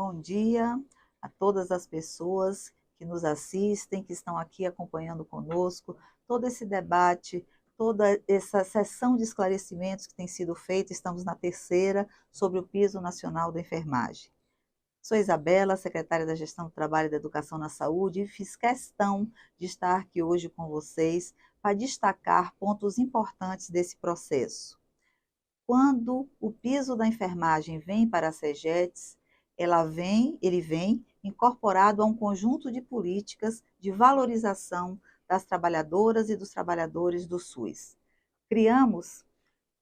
Bom dia a todas as pessoas que nos assistem, que estão aqui acompanhando conosco todo esse debate, toda essa sessão de esclarecimentos que tem sido feita. Estamos na terceira sobre o piso nacional da enfermagem. Sou Isabela, secretária da Gestão do Trabalho e da Educação na Saúde, e fiz questão de estar aqui hoje com vocês para destacar pontos importantes desse processo. Quando o piso da enfermagem vem para a SEGEDS, ele vem incorporado a um conjunto de políticas de valorização das trabalhadoras e dos trabalhadores do SUS. Criamos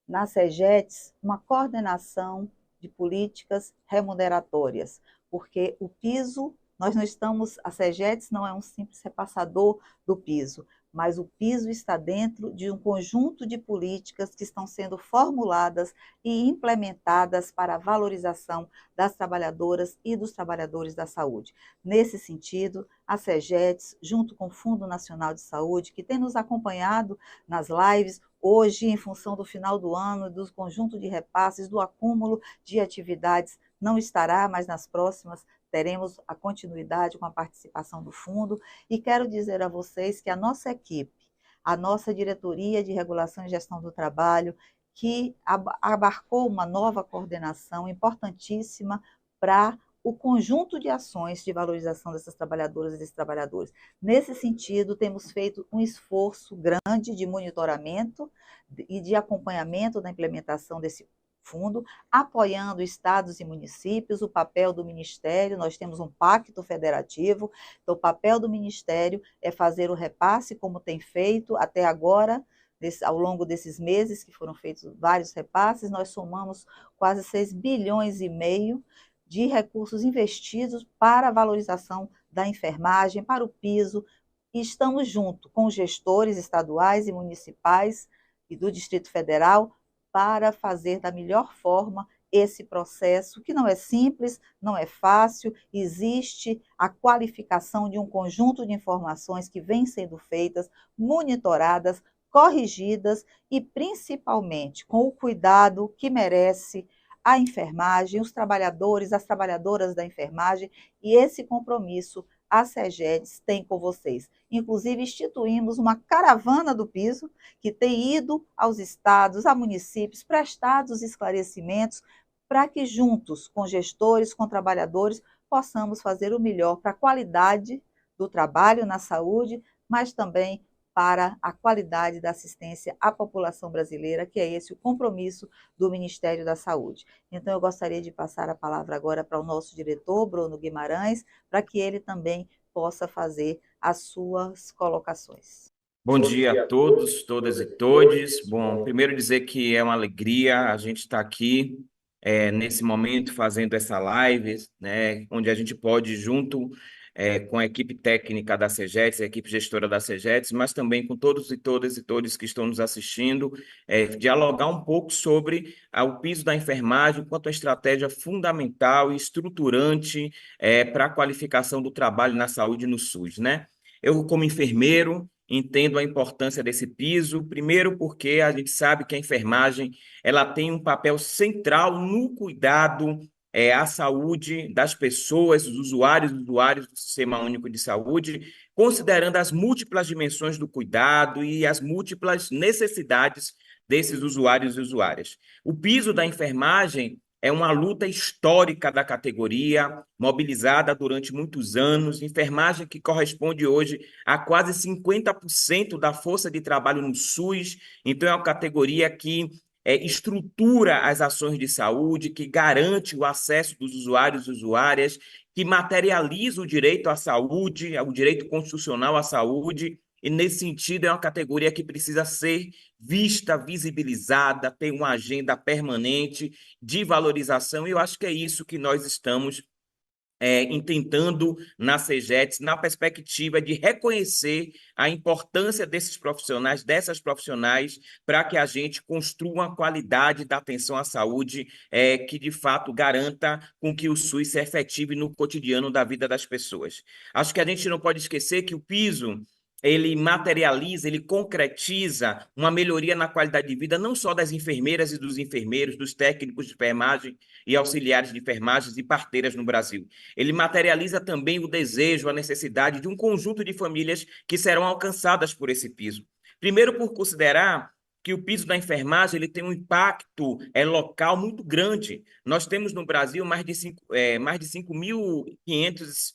na SEGEDS uma coordenação de políticas remuneratórias, porque o piso, nós não estamos, a SEGEDS não é um simples repassador do piso, mas o piso está dentro de um conjunto de políticas que estão sendo formuladas e implementadas para a valorização das trabalhadoras e dos trabalhadores da saúde. Nesse sentido, a SEGEDS, junto com o Fundo Nacional de Saúde, que tem nos acompanhado nas lives, hoje, em função do final do ano, do conjunto de repasses, do acúmulo de atividades, não estará, mas nas próximas teremos a continuidade com a participação do fundo. E quero dizer a vocês que a nossa equipe, a nossa diretoria de regulação e gestão do trabalho, que abarcou uma nova coordenação importantíssima para o conjunto de ações de valorização dessas trabalhadoras e desses trabalhadores. Nesse sentido, temos feito um esforço grande de monitoramento e de acompanhamento da implementação desse fundo, apoiando estados e municípios, o papel do Ministério. Nós temos um pacto federativo, então o papel do Ministério é fazer o repasse, como tem feito até agora, ao longo desses meses que foram feitos vários repasses. Nós somamos quase 6 bilhões e meio de recursos investidos para a valorização da enfermagem, para o piso, e estamos junto com os gestores estaduais e municipais e do Distrito Federal para fazer da melhor forma esse processo, que não é simples, não é fácil. Existe a qualificação de um conjunto de informações que vêm sendo feitas, monitoradas, corrigidas e, principalmente, com o cuidado que merece a enfermagem, os trabalhadores, as trabalhadoras da enfermagem, e esse compromisso a SEGEDS tem com vocês. Inclusive, instituímos uma caravana do piso, que tem ido aos estados, a municípios, prestados os esclarecimentos, para que juntos, com gestores, com trabalhadores, possamos fazer o melhor para a qualidade do trabalho na saúde, mas também para a qualidade da assistência à população brasileira, que é esse o compromisso do Ministério da Saúde. Então, eu gostaria de passar a palavra agora para o nosso diretor, Bruno Guimarães, para que ele também possa fazer as suas colocações. Bom dia a todos, todas e todes. Bom, primeiro dizer que é uma alegria a gente estar aqui nesse momento fazendo essa live, né, onde a gente pode, junto com a equipe técnica da SEGEDS, a equipe gestora da SEGEDS, mas também com todos e todas e todos que estão nos assistindo, dialogar um pouco sobre o piso da enfermagem, quanto a estratégia fundamental e estruturante para a qualificação do trabalho na saúde no SUS, né? Eu, como enfermeiro, entendo a importância desse piso, primeiro porque a gente sabe que a enfermagem ela tem um papel central no cuidado à saúde das pessoas, dos usuários do Sistema Único de Saúde, considerando as múltiplas dimensões do cuidado e as múltiplas necessidades desses usuários e usuárias. O piso da enfermagem é uma luta histórica da categoria, mobilizada durante muitos anos, enfermagem que corresponde hoje a quase 50% da força de trabalho no SUS. Então, é uma categoria que estrutura as ações de saúde, que garante o acesso dos usuários e usuárias, que materializa o direito à saúde, o direito constitucional à saúde. E, nesse sentido, é uma categoria que precisa ser vista, visibilizada, ter uma agenda permanente de valorização, e eu acho que é isso que nós estamos intentando na SEGEDS, na perspectiva de reconhecer a importância desses profissionais, dessas profissionais, para que a gente construa uma qualidade da atenção à saúde que, de fato, garanta com que o SUS se efetive no cotidiano da vida das pessoas. Acho que a gente não pode esquecer que o piso ele materializa, ele concretiza uma melhoria na qualidade de vida, não só das enfermeiras e dos enfermeiros, dos técnicos de enfermagem e auxiliares de enfermagem e parteiras no Brasil. Ele materializa também o desejo, a necessidade de um conjunto de famílias que serão alcançadas por esse piso. Primeiro, por considerar que o piso da enfermagem ele tem um impacto local muito grande. Nós temos no Brasil mais de 5.500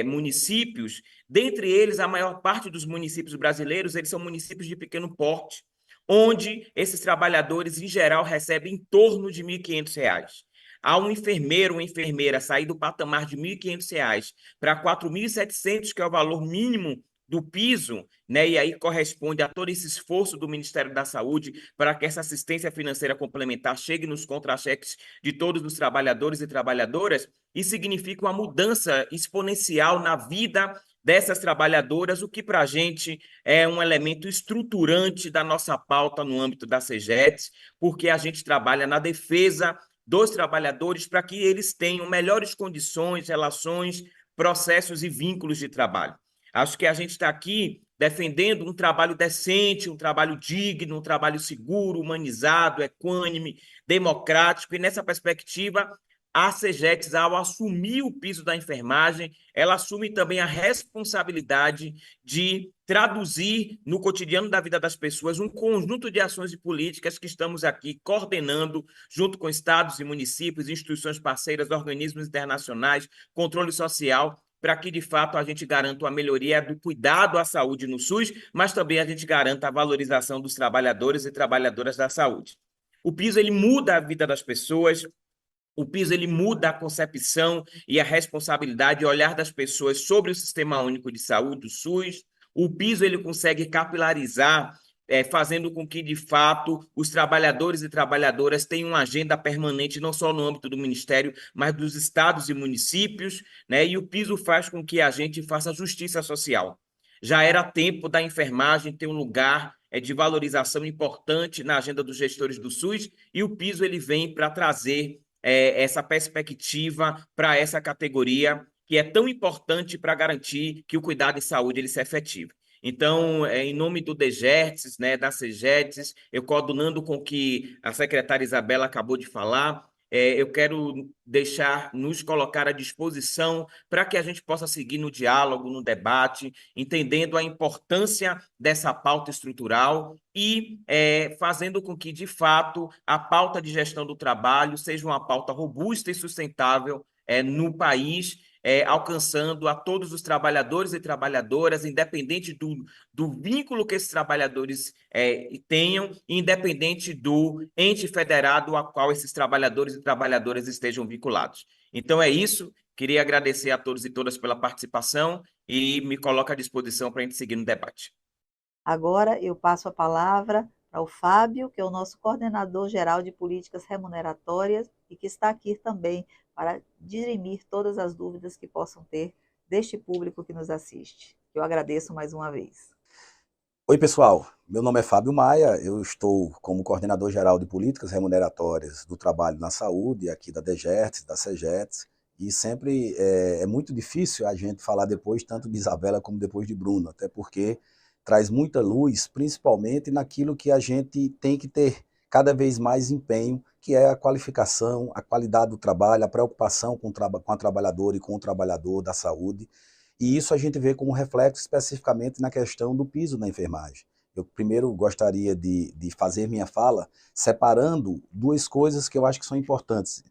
municípios. Dentre eles, a maior parte dos municípios brasileiros, eles são municípios de pequeno porte, onde esses trabalhadores, em geral, recebem em torno de R$ 1.500. Ao um enfermeiro ou enfermeira sair do patamar de R$ 1.500 para 4.700, que é o valor mínimo do piso, né? E aí corresponde a todo esse esforço do Ministério da Saúde para que essa assistência financeira complementar chegue nos contra-cheques de todos os trabalhadores e trabalhadoras, isso significa uma mudança exponencial na vida dessas trabalhadoras, o que para a gente é um elemento estruturante da nossa pauta no âmbito da CEGEDS, porque a gente trabalha na defesa dos trabalhadores para que eles tenham melhores condições, relações, processos e vínculos de trabalho. Acho que a gente está aqui defendendo um trabalho decente, um trabalho digno, um trabalho seguro, humanizado, equânime, democrático, e nessa perspectiva, a CEGEDS, ao assumir o piso da enfermagem, ela assume também a responsabilidade de traduzir no cotidiano da vida das pessoas um conjunto de ações e políticas que estamos aqui coordenando junto com estados e municípios, instituições parceiras, organismos internacionais, controle social, para que, de fato, a gente garanta a melhoria do cuidado à saúde no SUS, mas também a gente garanta a valorização dos trabalhadores e trabalhadoras da saúde. O piso ele muda a vida das pessoas, o piso ele muda a concepção e a responsabilidade e olhar das pessoas sobre o Sistema Único de Saúde, o SUS. O piso ele consegue capilarizar, fazendo com que, de fato, os trabalhadores e trabalhadoras tenham uma agenda permanente, não só no âmbito do Ministério, mas dos estados e municípios, né? E o piso faz com que a gente faça justiça social. Já era tempo da enfermagem ter um lugar de valorização importante na agenda dos gestores do SUS, e o piso ele vem para trazer essa perspectiva para essa categoria que é tão importante para garantir que o cuidado em saúde ele se efetive. Então, em nome do DGERTS, né, da CEGEDS, eu coordenando com o que a secretária Isabela acabou de falar, eu quero nos colocar à disposição para que a gente possa seguir no diálogo, no debate, entendendo a importância dessa pauta estrutural e fazendo com que, de fato, a pauta de gestão do trabalho seja uma pauta robusta e sustentável no país, alcançando a todos os trabalhadores e trabalhadoras, independente do vínculo que esses trabalhadores tenham, independente do ente federado a qual esses trabalhadores e trabalhadoras estejam vinculados. Então é isso, queria agradecer a todos e todas pela participação e me coloco à disposição para a gente seguir no debate. Agora eu passo a palavra para o Fábio, que é o nosso coordenador geral de políticas remuneratórias e que está aqui também para dirimir todas as dúvidas que possam ter deste público que nos assiste. Eu agradeço mais uma vez. Oi, pessoal. Meu nome é Fábio Maia, eu estou como coordenador geral de políticas remuneratórias do trabalho na saúde, aqui da DGERTS, da CEGEDS, e sempre é muito difícil a gente falar depois tanto de Isabela como depois de Bruno, até porque traz muita luz, principalmente naquilo que a gente tem que ter cada vez mais empenho, que é a qualificação, a qualidade do trabalho, a preocupação com a trabalhadora e com o trabalhador da saúde. E isso a gente vê como reflexo especificamente na questão do piso na enfermagem. Eu primeiro gostaria de fazer minha fala separando duas coisas que eu acho que são importantes,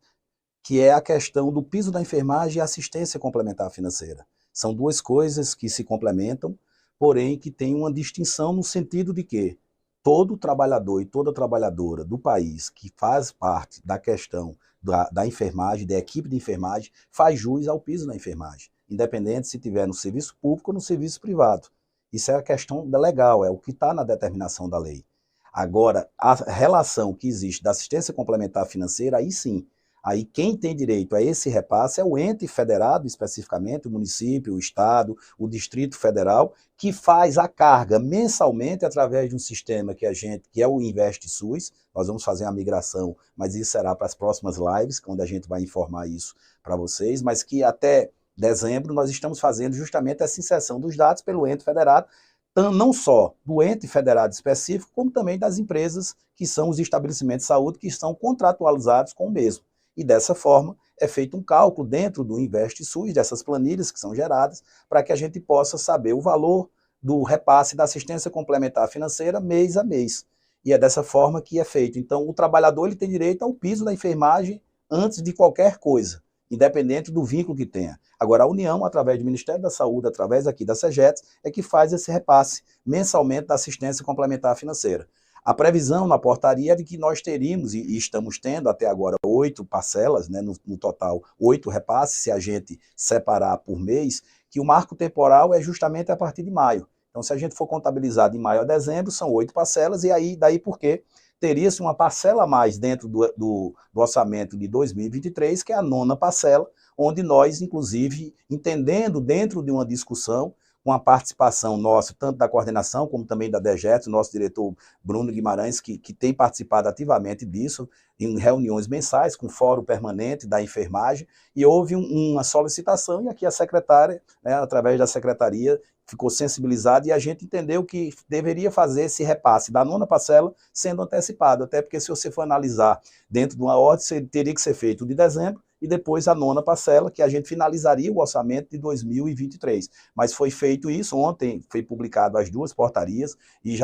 que é a questão do piso da enfermagem e a assistência complementar financeira. São duas coisas que se complementam, porém que têm uma distinção no sentido de que todo trabalhador e toda trabalhadora do país que faz parte da questão da enfermagem, da equipe de enfermagem, faz jus ao piso na enfermagem, independente se estiver no serviço público ou no serviço privado. Isso é a questão legal, é o que está na determinação da lei. Agora, a relação que existe da assistência complementar financeira, aí sim, aí quem tem direito a esse repasse é o ente federado, especificamente, o município, o estado, o Distrito Federal, que faz a carga mensalmente através de um sistema que é o InvestSUS. Nós vamos fazer a migração, mas isso será para as próximas lives, quando a gente vai informar isso para vocês, mas que até dezembro nós estamos fazendo justamente essa inserção dos dados pelo ente federado, não só do ente federado específico, como também das empresas que são os estabelecimentos de saúde que estão contratualizados com o mesmo. E dessa forma é feito um cálculo dentro do InvestSUS, dessas planilhas que são geradas, para que a gente possa saber o valor do repasse da assistência complementar financeira mês a mês. E é dessa forma que é feito. Então, o trabalhador ele tem direito ao piso da enfermagem antes de qualquer coisa, independente do vínculo que tenha. Agora, a União, através do Ministério da Saúde, através aqui da SEGETS, é que faz esse repasse mensalmente da assistência complementar financeira. A previsão na portaria é de que nós teríamos, e estamos tendo até agora, 8 parcelas, né, no total 8 repasses, se a gente separar por mês, que o marco temporal é justamente a partir de maio. Então, se a gente for contabilizar de maio a dezembro, são 8 parcelas, e aí, daí porque teria-se uma parcela a mais dentro do orçamento de 2023, que é a 9ª parcela, onde nós, inclusive, entendendo dentro de uma discussão, com a participação nossa, tanto da coordenação como também da DGET, o nosso diretor Bruno Guimarães, que tem participado ativamente disso, em reuniões mensais com o Fórum Permanente da Enfermagem, e houve uma solicitação, e aqui a secretária, né, através da secretaria, ficou sensibilizada, e a gente entendeu que deveria fazer esse repasse da 9ª parcela sendo antecipado, até porque se você for analisar dentro de uma ordem, teria que ser feito de dezembro, e depois a 9ª parcela, que a gente finalizaria o orçamento de 2023. Mas foi feito isso, ontem foi publicado as 2 portarias, e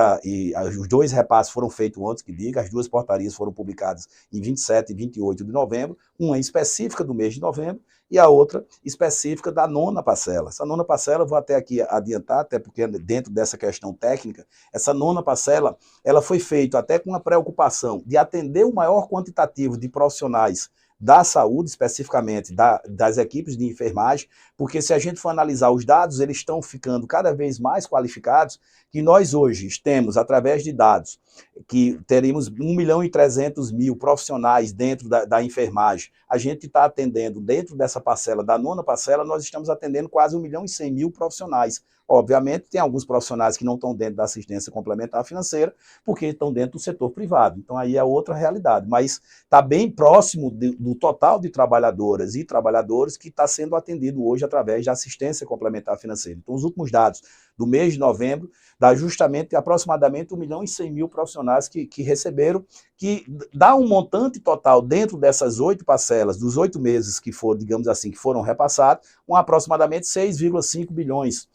os 2 repasses foram feitos ontem, que diga, as 2 portarias foram publicadas em 27 e 28 de novembro, uma específica do mês de novembro, e a outra específica da 9ª parcela. Essa 9ª parcela, eu vou até aqui adiantar, até porque dentro dessa questão técnica, essa 9ª parcela, ela foi feita até com a preocupação de atender o maior quantitativo de profissionais da saúde, especificamente das equipes de enfermagem, porque se a gente for analisar os dados, eles estão ficando cada vez mais qualificados, que nós hoje temos, através de dados, que teríamos 1.300.000 profissionais dentro da enfermagem. A gente está atendendo, dentro dessa parcela, da 9ª parcela, nós estamos atendendo quase 1.100.000 profissionais. Obviamente, tem alguns profissionais que não estão dentro da assistência complementar financeira, porque estão dentro do setor privado. Então, aí é outra realidade. Mas está bem próximo do total de trabalhadoras e trabalhadores que está sendo atendido hoje através da assistência complementar financeira. Então, os últimos dados do mês de novembro dá justamente aproximadamente 1.100.000 profissionais que receberam, que dá um montante total dentro dessas 8 parcelas, dos 8 meses que foram, digamos assim, que foram repassados, com aproximadamente 6,5 bilhões.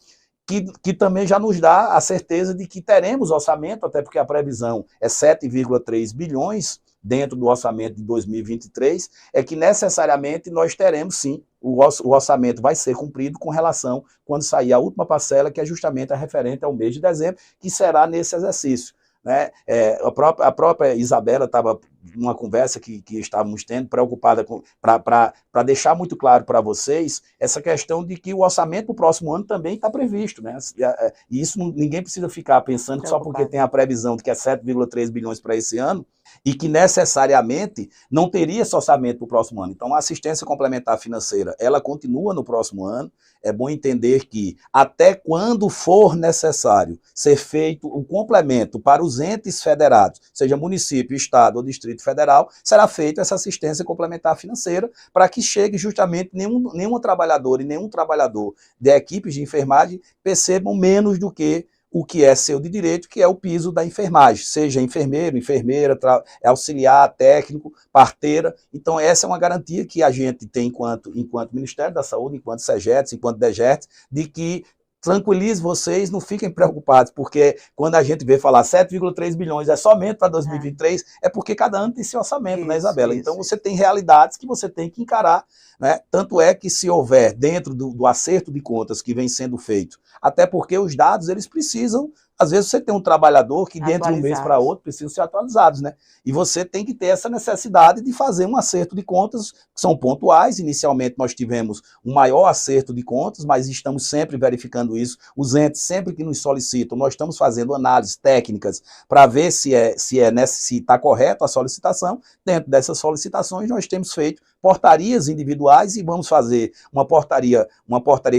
Que também já nos dá a certeza de que teremos orçamento, até porque a previsão é 7,3 bilhões dentro do orçamento de 2023, é que necessariamente nós teremos sim, o orçamento vai ser cumprido com relação quando sair a última parcela, que é justamente a referente ao mês de dezembro, que será nesse exercício. Né? A própria Isabela estava numa conversa que estávamos tendo, preocupada para deixar muito claro para vocês essa questão de que o orçamento do próximo ano também está previsto. Né? E isso ninguém precisa ficar pensando que só porque tem a previsão de que é 7,3 bilhões para esse ano, e que necessariamente não teria esse orçamento para o próximo ano. Então, a assistência complementar financeira, ela continua no próximo ano. É bom entender que até quando for necessário ser feito o complemento para os entes federados, seja município, estado ou distrito federal, será feita essa assistência complementar financeira para que chegue justamente nenhuma trabalhadora e nenhum trabalhador de equipes de enfermagem percebam menos do que o que é seu de direito, que é o piso da enfermagem, seja enfermeiro, enfermeira, auxiliar, técnico, parteira. Então, essa é uma garantia que a gente tem enquanto Ministério da Saúde, enquanto SEGETS, enquanto DGETS, de que tranquilize vocês, não fiquem preocupados, porque quando a gente vê falar 7,3 bilhões é somente para 2023, é porque cada ano tem seu orçamento, né, Isabela? Então você tem realidades que você tem que encarar, né? Tanto é que se houver dentro do acerto de contas que vem sendo feito, até porque os dados eles precisam, às vezes você tem um trabalhador que dentro de um mês para outro precisam ser atualizados, né? E você tem que ter essa necessidade de fazer um acerto de contas que são pontuais. Inicialmente nós tivemos um maior acerto de contas, mas estamos sempre verificando isso. Os entes sempre que nos solicitam, nós estamos fazendo análises técnicas para ver se está correto a solicitação. Dentro dessas solicitações nós temos feito portarias individuais e vamos fazer uma portaria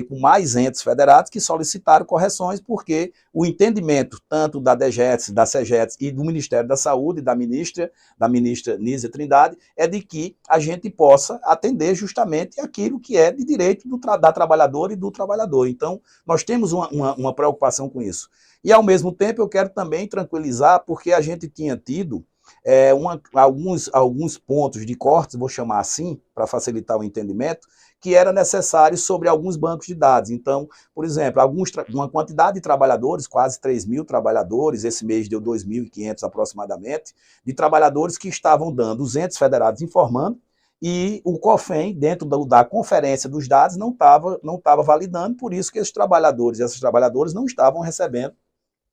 com mais entes federados que solicitaram correções, porque o entendimento tanto da DGETS, da CEGETS e do Ministério da Saúde, da ministra Nízia Trindade, é de que a gente possa atender justamente aquilo que é de direito da trabalhadora e do trabalhador. Então, nós temos uma preocupação com isso. E, ao mesmo tempo, eu quero também tranquilizar, porque a gente tinha tido alguns pontos de cortes, vou chamar assim, para facilitar o entendimento, que era necessário sobre alguns bancos de dados. Então, por exemplo, uma quantidade de trabalhadores, quase 3.000 trabalhadores, esse mês deu 2.500 aproximadamente, de trabalhadores que estavam dando os entes federados informando, e o COFEM, dentro da conferência dos dados, não estava validando, por isso que esses trabalhadores e essas trabalhadoras não estavam recebendo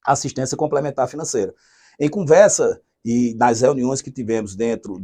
assistência complementar financeira. Em conversa e nas reuniões que tivemos dentro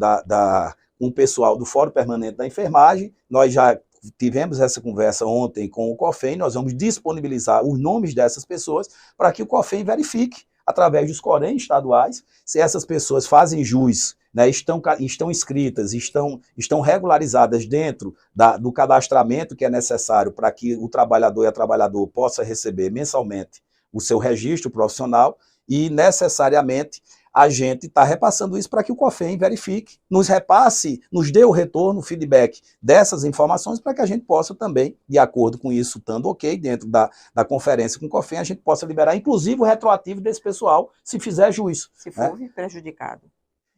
com o pessoal do Fórum Permanente da Enfermagem, nós já tivemos essa conversa ontem com o COFEM, nós vamos disponibilizar os nomes dessas pessoas para que o COFEM verifique, através dos COREM estaduais, se essas pessoas fazem jus, né, estão inscritas, estão regularizadas dentro do cadastramento que é necessário para que o trabalhador e a trabalhadora possa receber mensalmente o seu registro profissional, e necessariamente a gente está repassando isso para que o COFEM verifique, nos repasse, nos dê o retorno, o feedback dessas informações, para que a gente possa também, de acordo com isso, estando ok, dentro da conferência com o COFEM, a gente possa liberar, inclusive, o retroativo desse pessoal, se fizer juízo. Se for, né, prejudicado.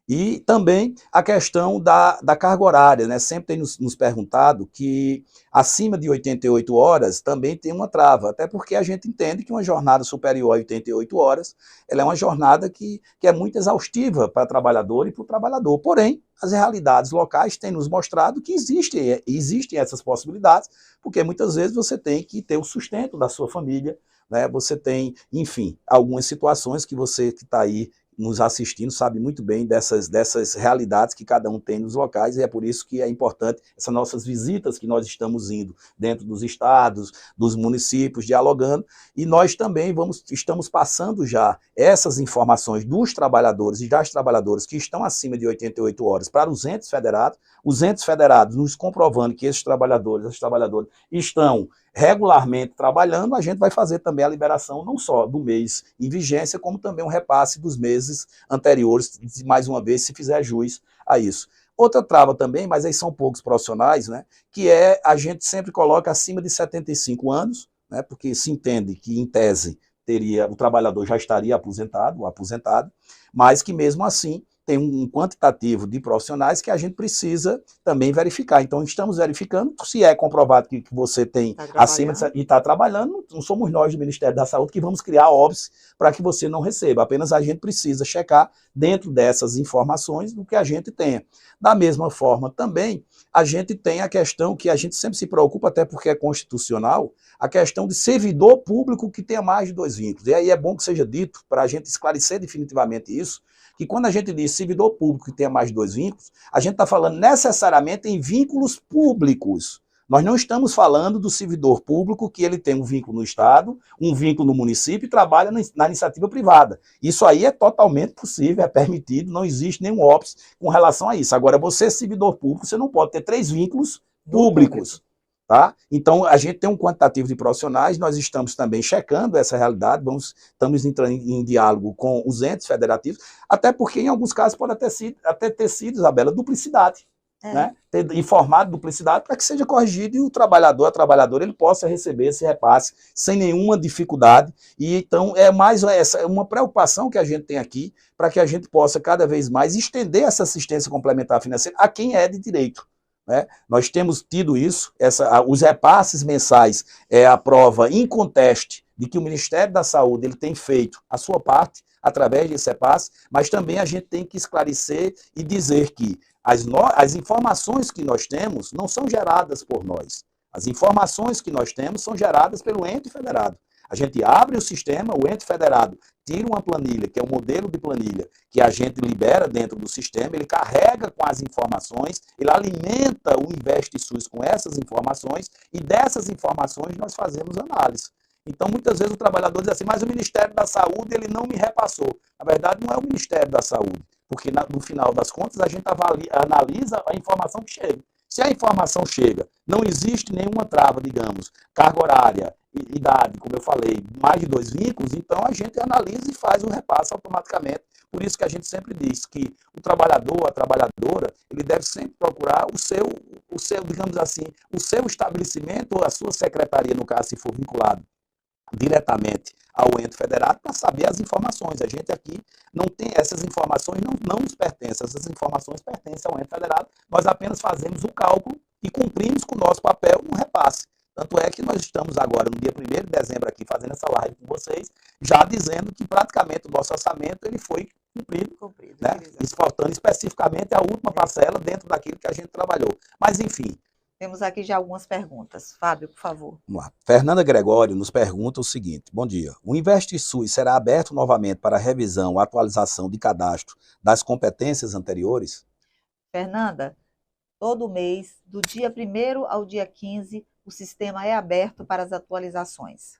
E também a questão da carga horária, né? Sempre tem nos perguntado que acima de 88 horas também tem uma trava, até porque a gente entende que uma jornada superior a 88 horas, ela é uma jornada que é muito exaustiva para a trabalhadora e para o trabalhador. Porém, as realidades locais têm nos mostrado que existem essas possibilidades, porque muitas vezes você tem que ter o sustento da sua família, né? Você tem, enfim, algumas situações que você que está aí nos assistindo sabe muito bem dessas realidades que cada um tem nos locais, e é por isso que é importante essas nossas visitas que nós estamos indo dentro dos estados, dos municípios, dialogando, e nós também estamos passando já essas informações dos trabalhadores e das trabalhadoras que estão acima de 88 horas para os entes federados nos comprovando que esses trabalhadores, as trabalhadoras estão regularmente trabalhando, a gente vai fazer também a liberação não só do mês em vigência, como também um repasse dos meses anteriores, mais uma vez, se fizer jus a isso. Outra trava também, mas aí são poucos profissionais, né, que a gente sempre coloca acima de 75 anos, né, porque se entende que, em tese, o trabalhador já estaria aposentado, mas que mesmo assim tem um quantitativo de profissionais que a gente precisa também verificar. Então, estamos verificando, se é comprovado que você tem acima e está trabalhando, não somos nós do Ministério da Saúde que vamos criar óbice para que você não receba, apenas a gente precisa checar dentro dessas informações do que a gente tenha. Da mesma forma, também, a gente tem a questão que a gente sempre se preocupa, até porque é constitucional, a questão de servidor público que tenha mais de 2 vínculos. E aí é bom que seja dito, para a gente esclarecer definitivamente isso, que quando a gente diz servidor público que tenha mais de 2 vínculos, a gente está falando necessariamente em vínculos públicos. Nós não estamos falando do servidor público que ele tem um vínculo no Estado, um vínculo no município e trabalha na iniciativa privada. Isso aí é totalmente possível, é permitido, não existe nenhum óbice com relação a isso. Agora, você, servidor público, você não pode ter 3 vínculos públicos. Tá? Então, a gente tem um quantitativo de profissionais, nós estamos também checando essa realidade, estamos entrando em diálogo com os entes federativos, até porque em alguns casos pode até ter sido, Isabela, duplicidade. Né? Ter informado duplicidade para que seja corrigido e o trabalhador, a trabalhadora, ele possa receber esse repasse sem nenhuma dificuldade. E então é uma preocupação que a gente tem aqui para que a gente possa cada vez mais estender essa assistência complementar financeira a quem é de direito. Né? Nós temos tido isso, os repasses mensais é a prova inconteste de que o Ministério da Saúde ele tem feito a sua parte através desse repasse, mas também a gente tem que esclarecer e dizer que as informações que nós temos não são geradas por nós. As informações que nós temos são geradas pelo ente federado. A gente abre o sistema, o ente federado tira uma planilha, que é um modelo de planilha, que a gente libera dentro do sistema, ele carrega com as informações, ele alimenta o InvestiSUS com essas informações, e dessas informações nós fazemos análise. Então, muitas vezes o trabalhador diz assim, mas o Ministério da Saúde ele não me repassou. Na verdade, não é o Ministério da Saúde, porque no final das contas a gente analisa a informação que chega. Se a informação chega, não existe nenhuma trava, digamos, carga horária, idade, como eu falei, mais de 2 vínculos, então a gente analisa e faz o repasse automaticamente. Por isso que a gente sempre diz que o trabalhador, a trabalhadora, ele deve sempre procurar o seu, digamos assim, o seu estabelecimento ou a sua secretaria, no caso, se for vinculado diretamente ao ente federado, para saber as informações. A gente aqui não tem essas informações, não nos pertencem, essas informações pertencem ao ente federado, nós apenas fazemos o cálculo e cumprimos com o nosso papel no repasse. Tanto é que nós estamos agora, no dia 1º de dezembro, aqui fazendo essa live com vocês, já dizendo que praticamente o nosso orçamento ele foi cumprido, né? Faltando especificamente a última parcela dentro daquilo que a gente trabalhou. Mas, enfim. Temos aqui já algumas perguntas. Fábio, por favor. Vamos lá. Fernanda Gregório nos pergunta o seguinte: bom dia. O InvestiSUS será aberto novamente para revisão, atualização de cadastro das competências anteriores? Fernanda, todo mês, do dia 1º ao dia 15, o sistema é aberto para as atualizações.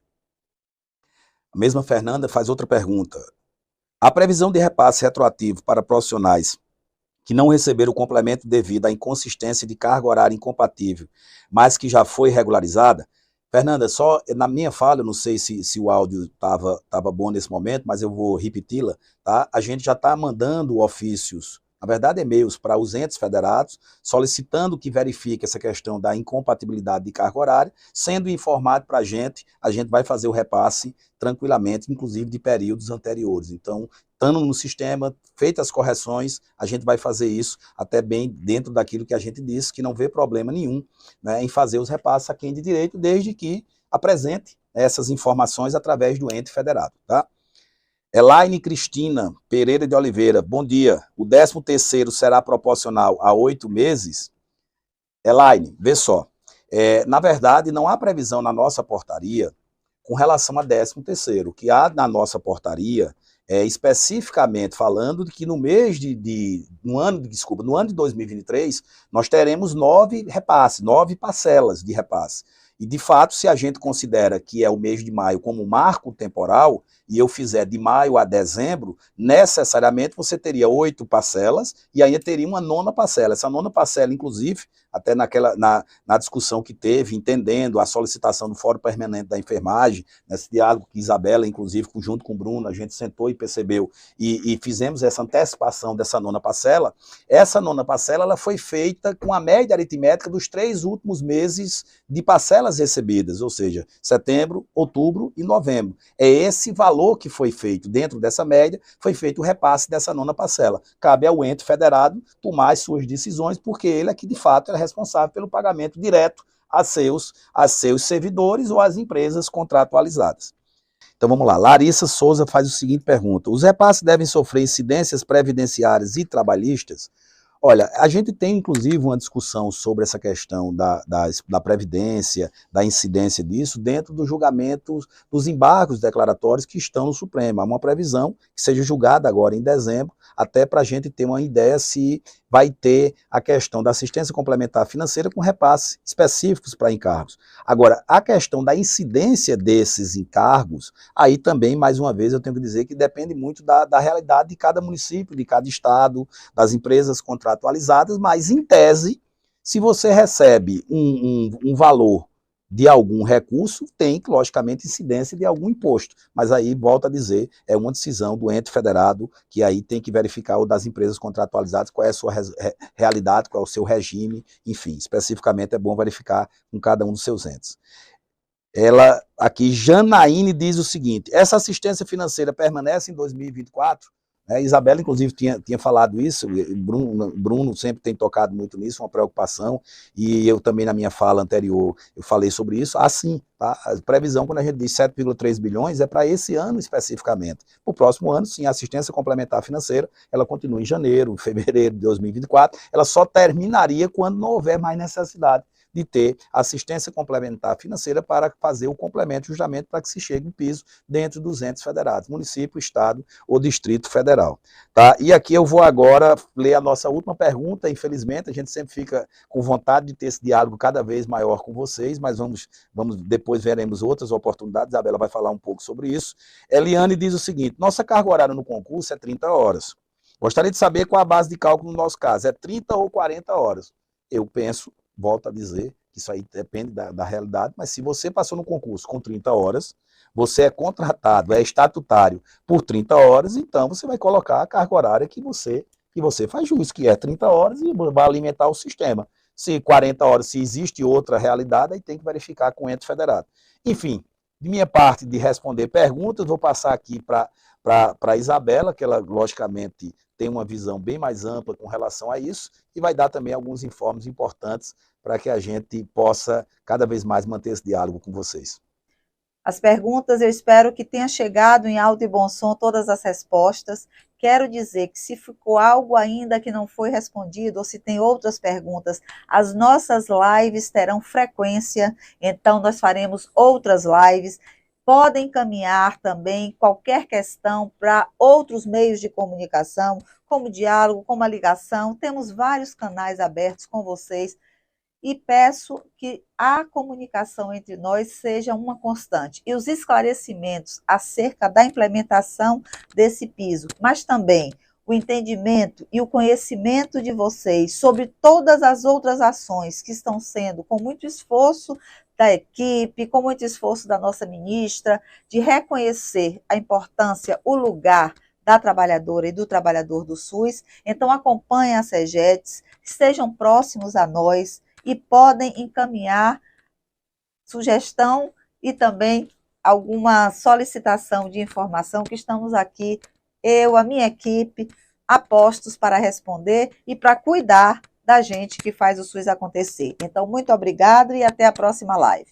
A mesma Fernanda faz outra pergunta. A previsão de repasse retroativo para profissionais que não receberam o complemento devido à inconsistência de carga horária incompatível, mas que já foi regularizada? Fernanda, só na minha fala, eu não sei se o áudio estava bom nesse momento, mas eu vou repeti-la, tá? A gente já está mandando ofícios, na verdade e-mails para os entes federados, solicitando que verifique essa questão da incompatibilidade de carga horária, sendo informado para a gente vai fazer o repasse tranquilamente, inclusive de períodos anteriores. Então, estando no sistema, feitas as correções, a gente vai fazer isso até bem dentro daquilo que a gente disse, que não vê problema nenhum, né, em fazer os repasses a quem de direito, desde que apresente essas informações através do ente federado, tá? Elaine Cristina Pereira de Oliveira, bom dia. O 13º será proporcional a 8 meses? Elaine, vê só. Na verdade, não há previsão na nossa portaria com relação a 13º. O que há na nossa portaria especificamente falando de que no ano de 2023, nós teremos 9 repasses, 9 parcelas de repasse. E, de fato, se a gente considera que é o mês de maio como marco temporal, e eu fizer de maio a dezembro, necessariamente você teria 8 parcelas e ainda teria uma 9ª parcela. Essa 9ª parcela, inclusive, até na discussão que teve, entendendo a solicitação do Fórum Permanente da Enfermagem, nesse diálogo que Isabela, inclusive, junto com o Bruno, a gente sentou e percebeu, e fizemos essa antecipação dessa 9ª parcela. Essa 9ª parcela ela foi feita com a média aritmética dos 3 últimos meses de parcelas recebidas, ou seja, setembro, outubro e novembro. É esse valor que foi feito. Dentro dessa média, foi feito o repasse dessa 9ª parcela. Cabe ao ente federado tomar as suas decisões, porque ele é que, de fato, é responsável pelo pagamento direto a seus servidores ou às empresas contratualizadas. Então vamos lá. Larissa Souza faz o seguinte pergunta: os repasses devem sofrer incidências previdenciárias e trabalhistas? Olha, a gente tem inclusive uma discussão sobre essa questão da previdência, da incidência disso, dentro dos julgamentos dos embargos declaratórios que estão no Supremo. Há uma previsão que seja julgada agora em dezembro, até para a gente ter uma ideia se vai ter a questão da assistência complementar financeira com repasses específicos para encargos. Agora, a questão da incidência desses encargos, aí também, mais uma vez, eu tenho que dizer que depende muito da realidade de cada município, de cada estado, das empresas contratualizadas, mas, em tese, se você recebe um valor de algum recurso, tem, logicamente, incidência de algum imposto. Mas aí, volto a dizer, é uma decisão do ente federado, que aí tem que verificar o das empresas contratualizadas, qual é a sua realidade, qual é o seu regime, enfim, especificamente é bom verificar com cada um dos seus entes. Ela, aqui, Janaíne diz o seguinte: essa assistência financeira permanece em 2024? Isabela, inclusive, tinha falado isso, Bruno sempre tem tocado muito nisso, uma preocupação, e eu também, na minha fala anterior, eu falei sobre isso. Assim, tá? A previsão, quando a gente diz 7,3 bilhões, é para esse ano especificamente. Para o próximo ano, sim, a assistência complementar financeira, ela continua em janeiro, fevereiro de 2024, ela só terminaria quando não houver mais necessidade de ter assistência complementar financeira para fazer o complemento justamente para que se chegue no piso dentro dos entes federados, município, estado ou distrito federal. Tá? E aqui eu vou agora ler a nossa última pergunta. Infelizmente, a gente sempre fica com vontade de ter esse diálogo cada vez maior com vocês, mas depois veremos outras oportunidades. A Isabela vai falar um pouco sobre isso. Eliane diz o seguinte: nossa carga horária no concurso é 30 horas. Gostaria de saber qual a base de cálculo no nosso caso, é 30 ou 40 horas? Eu penso volto a dizer que isso aí depende da realidade, mas se você passou no concurso com 30 horas, você é contratado, é estatutário por 30 horas, então você vai colocar a carga horária que você faz jus, que é 30 horas, e vai alimentar o sistema. Se 40 horas, se existe outra realidade, aí tem que verificar com o ente federado. Enfim, de minha parte de responder perguntas, vou passar aqui para a Isabela, que ela, logicamente, tem uma visão bem mais ampla com relação a isso, e vai dar também alguns informes importantes para que a gente possa cada vez mais manter esse diálogo com vocês. As perguntas, eu espero que tenha chegado em alto e bom som todas as respostas. Quero dizer que se ficou algo ainda que não foi respondido, ou se tem outras perguntas, as nossas lives terão frequência, então nós faremos outras lives. Podem encaminhar também qualquer questão para outros meios de comunicação, como diálogo, como a ligação. Temos vários canais abertos com vocês. E peço que a comunicação entre nós seja uma constante. E os esclarecimentos acerca da implementação desse piso, mas também o entendimento e o conhecimento de vocês sobre todas as outras ações que estão sendo com muito esforço da equipe, com muito esforço da nossa ministra, de reconhecer a importância, o lugar da trabalhadora e do trabalhador do SUS. Então, acompanhem a CEGETS, estejam próximos a nós, e podem encaminhar sugestão e também alguma solicitação de informação que estamos aqui, eu, a minha equipe, apostos para responder e para cuidar da gente que faz o SUS acontecer. Então, muito obrigada e até a próxima live.